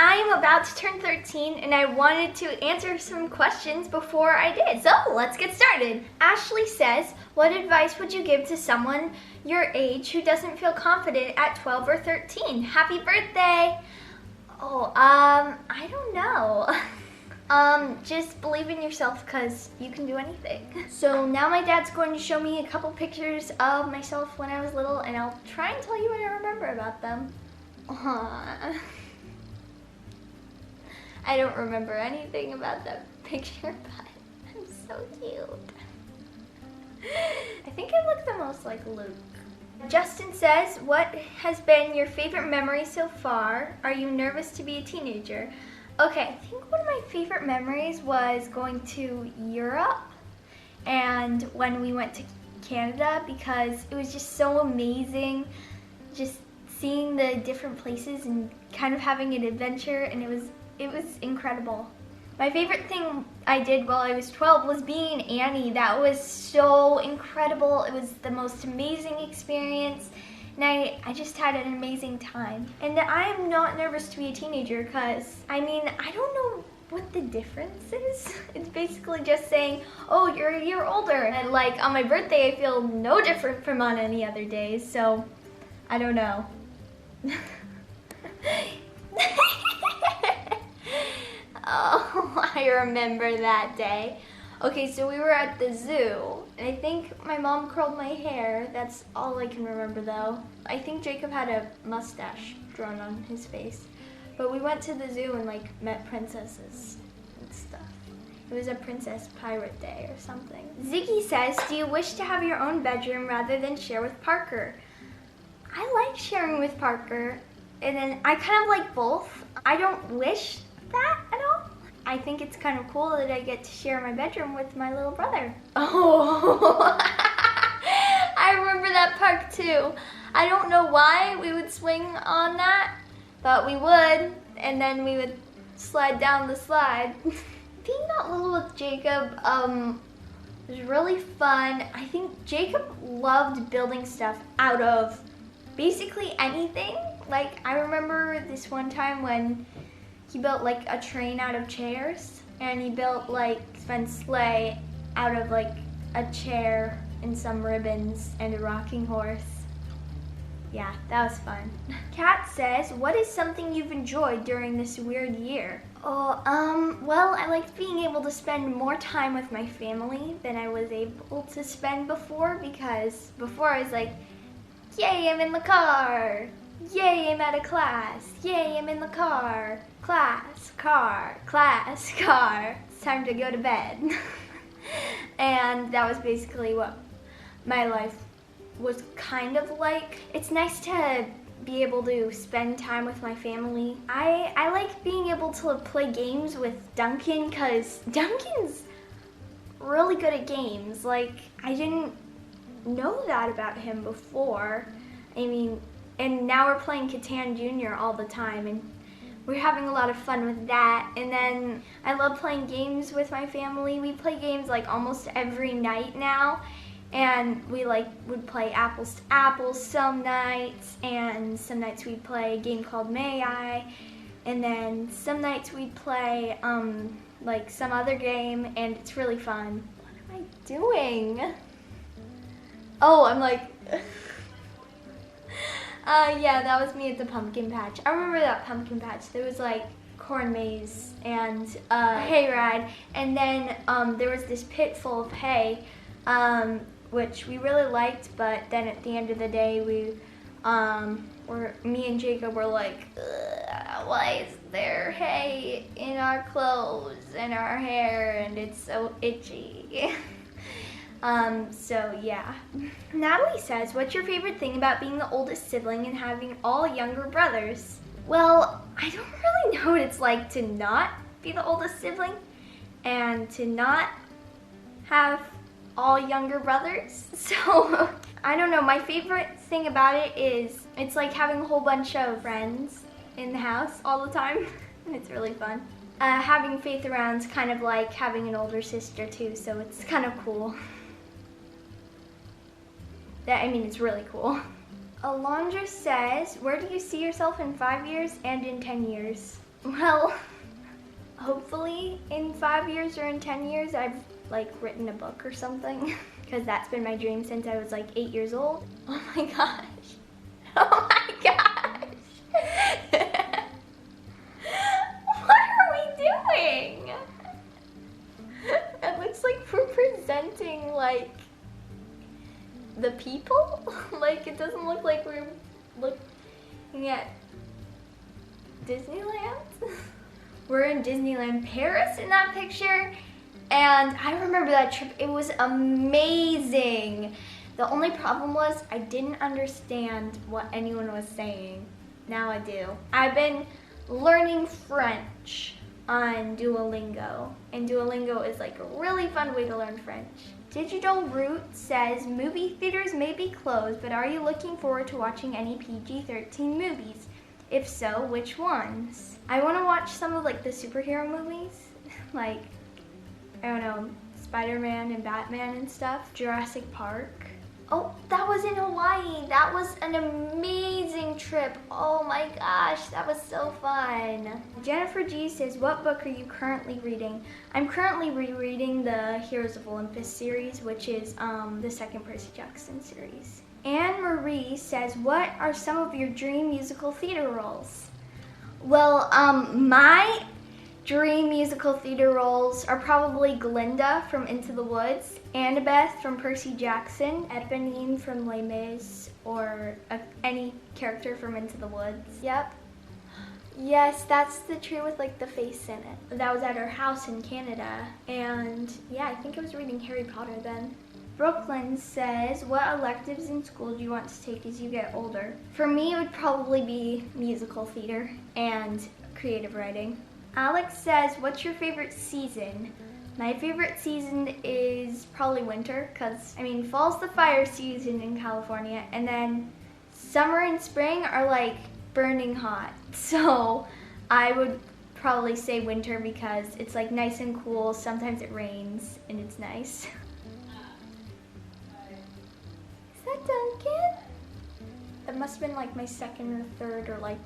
I'm about to turn 13 and I wanted to answer some questions before I did. So let's get started. Ashley says, what advice would you give to someone your age who doesn't feel confident at 12 or 13? Happy birthday! Oh, I don't know. Just believe in yourself because you can do anything. So now my dad's going to show me a couple pictures of myself when I was little and I'll try and tell you what I remember about them. I don't remember anything about that picture, but I'm so cute. I think I look the most like Luke. Justin says, what has been your favorite memory so far? Are you nervous to be a teenager? Okay, I think one of my favorite memories was going to Europe and when we went to Canada because it was just so amazing just seeing the different places and kind of having an adventure, and it was incredible. My favorite thing I did while I was 12 was being Annie. That was so incredible. It was the most amazing experience. And I just had an amazing time. And I'm not nervous to be a teenager because, I mean, I don't know what the difference is. It's basically just saying, oh, you're a year older. And like on my birthday, I feel no different from on any other days. So, I don't know. Oh, I remember that day. Okay, so we were at the zoo, and I think my mom curled my hair. That's all I can remember though. I think Jacob had a mustache drawn on his face. But we went to the zoo and like met princesses and stuff. It was a princess pirate day or something. Ziggy says, do you wish to have your own bedroom rather than share with Parker? I like sharing with Parker, and then I kind of like both. I don't wish that at all. I think it's kind of cool that I get to share my bedroom with my little brother. Oh, I remember that park too. I don't know why we would swing on that, but we would, and then we would slide down the slide. Being that little with Jacob was really fun. I think Jacob loved building stuff out of basically anything. Like I remember this one time when he built like a train out of chairs, and he built like Sven's sleigh out of like a chair and some ribbons and a rocking horse. Yeah, that was fun. Kat says, what is something you've enjoyed during this weird year? Oh, well, I liked being able to spend more time with my family than I was able to spend before, because before I was like, yay, I'm in the car. Yay, I'm out of class. Yay, I'm in the car. Class, car, class, car. It's time to go to bed. And that was basically what my life was kind of like. It's nice to be able to spend time with my family. I like being able to play games with Duncan because Duncan's really good at games. Like, I didn't know that about him before. I mean, and now we're playing Catan Jr. all the time, and we're having a lot of fun with that. And then I love playing games with my family. We play games like almost every night now, and we like would play apples to apples some nights, and some nights we'd play a game called May I, and then some nights we'd play like some other game, and it's really fun. What am I doing? Oh, I'm like yeah, that was me at the pumpkin patch. I remember that pumpkin patch. There was like corn maze and hay ride, and then there was this pit full of hay, which we really liked. But then at the end of the day, me and Jacob were like, why is there hay in our clothes and our hair, and it's so itchy. So yeah. Natalie says, what's your favorite thing about being the oldest sibling and having all younger brothers? Well, I don't really know what it's like to not be the oldest sibling and to not have all younger brothers. So I don't know, my favorite thing about it is it's like having a whole bunch of friends in the house all the time, and it's really fun. Having Faith around is kind of like having an older sister too, so it's kind of cool. It's really cool. Alondra says, where do you see yourself in 5 years and in 10 years? Well, hopefully in 5 years or in 10 years, I've like written a book or something. Because that's been my dream since I was like 8 years old. Oh my gosh. Oh my gosh. What are we doing? It looks like we're presenting like the people. Like it doesn't look like we're looking at Disneyland. We're in Disneyland Paris in that picture. And I remember that trip, it was amazing. The only problem was I didn't understand what anyone was saying. Now I do. I've been learning French on Duolingo, and Duolingo is like a really fun way to learn French. Digital Root says, movie theaters may be closed, but are you looking forward to watching any PG-13 movies? If so, which ones? I want to watch some of like the superhero movies, like I don't know, Spider-Man and Batman and stuff. Jurassic Park. Oh, that was in Hawaii. That was an amazing trip. Oh my gosh, that was so fun. Jennifer G says, what book are you currently reading? I'm currently rereading the Heroes of Olympus series, which is the second Percy Jackson series. Anne Marie says, what are some of your dream musical theater roles? Well, my dream musical theater roles are probably Glinda from Into the Woods, Annabeth from Percy Jackson, Eponine from Les Mis, or any character from Into the Woods. Yep. Yes, that's the tree with like the face in it. That was at our house in Canada, and yeah, I think I was reading Harry Potter then. Brooklyn says, what electives in school do you want to take as you get older? For me, it would probably be musical theater and creative writing. Alex says, what's your favorite season? My favorite season is probably winter, because, I mean, fall's the fire season in California, and then summer and spring are like burning hot. So I would probably say winter because it's like nice and cool. Sometimes it rains and it's nice. Is that Duncan? That must have been like my second or third or like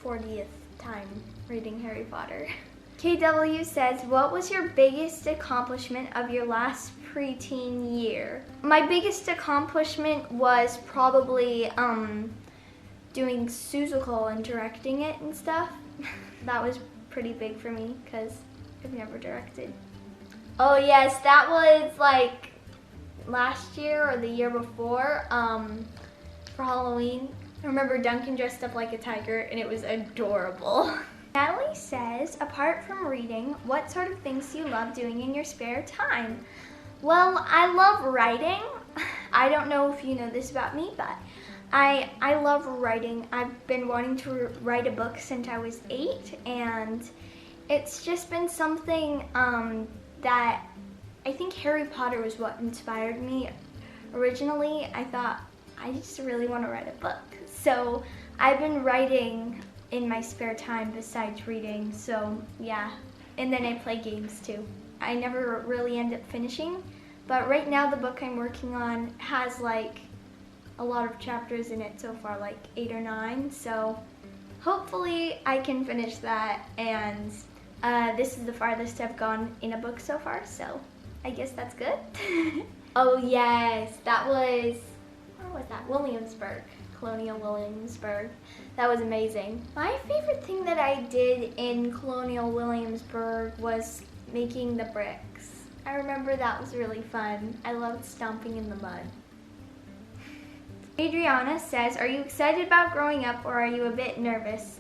40th time reading Harry Potter. KW says, what was your biggest accomplishment of your last preteen year? My biggest accomplishment was probably doing Seussical and directing it and stuff. That was pretty big for me because I've never directed. Oh yes, that was like last year or the year before for Halloween. I remember Duncan dressed up like a tiger and it was adorable. Natalie says, apart from reading, what sort of things do you love doing in your spare time? Well, I love writing. I don't know if you know this about me, but I love writing. I've been wanting to write a book since I was 8, and it's just been something that I think Harry Potter was what inspired me. Originally, I thought, I just really want to write a book. So I've been writing in my spare time besides reading, so yeah. And then I play games too. I never really end up finishing, but right now the book I'm working on has like a lot of chapters in it so far, like 8 or 9, so hopefully I can finish that, and this is the farthest I've gone in a book so far, so I guess that's good. Oh yes, that was, where was that? Williamsburg. Colonial Williamsburg. That was amazing. My favorite thing that I did in Colonial Williamsburg was making the bricks. I remember that was really fun. I loved stomping in the mud. Adriana says, are you excited about growing up or are you a bit nervous?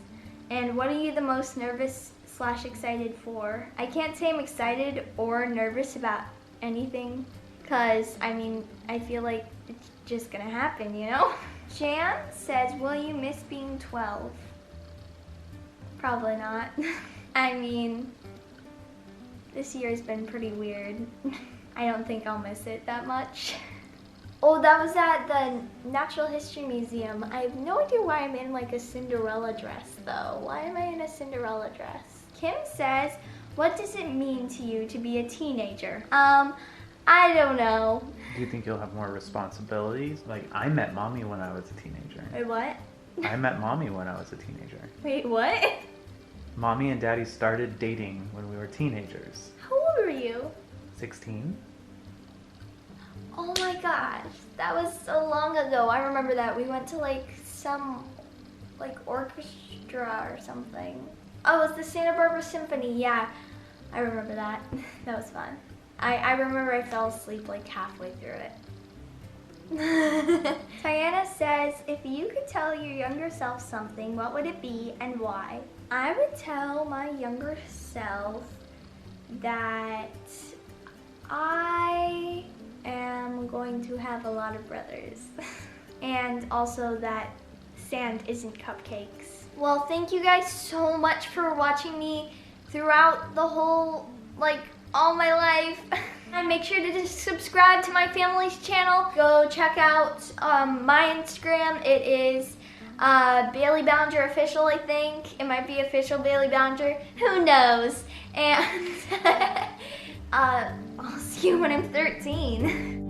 And what are you the most nervous / excited for? I can't say I'm excited or nervous about anything because, I mean, I feel like it's just gonna happen, you know? Jan says, will you miss being 12? Probably not. I mean, this year has been pretty weird. I don't think I'll miss it that much. Oh, that was at the Natural History Museum. I have no idea why I'm in like a Cinderella dress though. Why am I in a Cinderella dress? Kim says, what does it mean to you to be a teenager? I don't know. Do you think you'll have more responsibilities? Like, I met mommy when I was a teenager. Wait, what? I met mommy when I was a teenager. Wait, what? Mommy and Daddy started dating when we were teenagers. How old were you? 16? Oh my gosh, that was so long ago. I remember that. We went to like some like orchestra or something. Oh, it was the Santa Barbara Symphony. Yeah, I remember that. That was fun. I remember I fell asleep like halfway through it. Diana says, if you could tell your younger self something, what would it be and why? I would tell my younger self that I am going to have a lot of brothers. And also that sand isn't cupcakes. Well, thank you guys so much for watching me throughout the whole, like, all my life. And make sure to just subscribe to my family's channel. Go check out my Instagram. It is Bailey Ballinger Official, I think. It might be Official Bailey Ballinger. Who knows? And I'll see you when I'm 13.